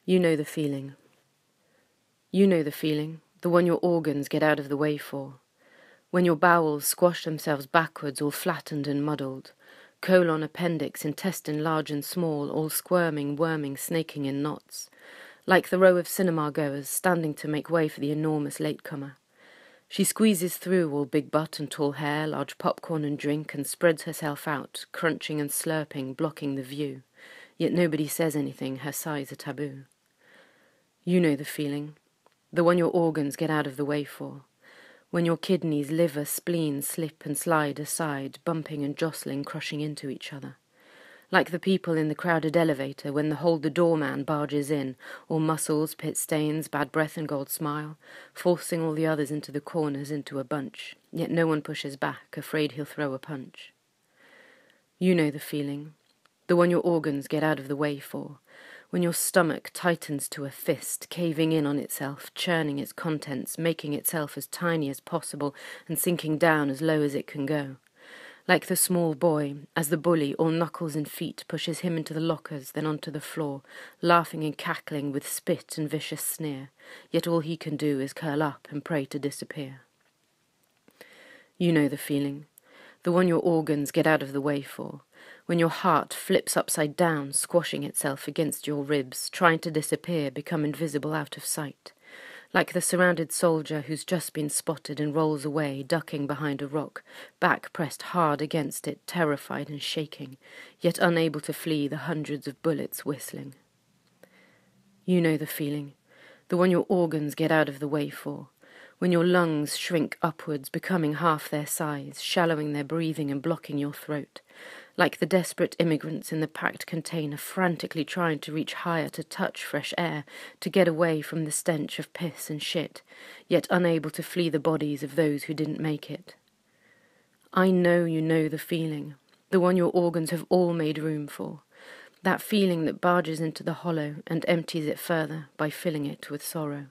You know the feeling. You know the feeling, the one your organs get out of the way for. When your bowels squash themselves backwards, all flattened and muddled. Colon, appendix, intestine large and small, all squirming, worming, snaking in knots. Like the row of cinemagoers standing to make way for the enormous latecomer. She squeezes through all big butt and tall hair, large popcorn and drink, and spreads herself out, crunching and slurping, blocking the view. Yet nobody says anything, her sighs are taboo. You know the feeling, the one your organs get out of the way for. When your kidneys, liver, spleen slip and slide aside, bumping and jostling, crushing into each other. Like the people in the crowded elevator when the hold-the-door man barges in, all muscles, pit stains, bad breath and gold smile, forcing all the others into the corners into a bunch, yet no one pushes back, afraid he'll throw a punch. You know the feeling, the one your organs get out of the way for. When your stomach tightens to a fist, caving in on itself, churning its contents, making itself as tiny as possible and sinking down as low as it can go. Like the small boy, as the bully, all knuckles and feet, pushes him into the lockers, then onto the floor, laughing and cackling with spit and vicious sneer, yet all he can do is curl up and pray to disappear. You know the feeling, the one your organs get out of the way for. When your heart flips upside down, squashing itself against your ribs, trying to disappear, become invisible out of sight. Like the surrounded soldier who's just been spotted and rolls away, ducking behind a rock, back pressed hard against it, terrified and shaking, yet unable to flee the hundreds of bullets whistling. You know the feeling, the one your organs get out of the way for. When your lungs shrink upwards, becoming half their size, shallowing their breathing and blocking your throat. Like the desperate immigrants in the packed container frantically trying to reach higher to touch fresh air, to get away from the stench of piss and shit, yet unable to flee the bodies of those who didn't make it. I know you know the feeling, the one your organs have all made room for, that feeling that barges into the hollow and empties it further by filling it with sorrow.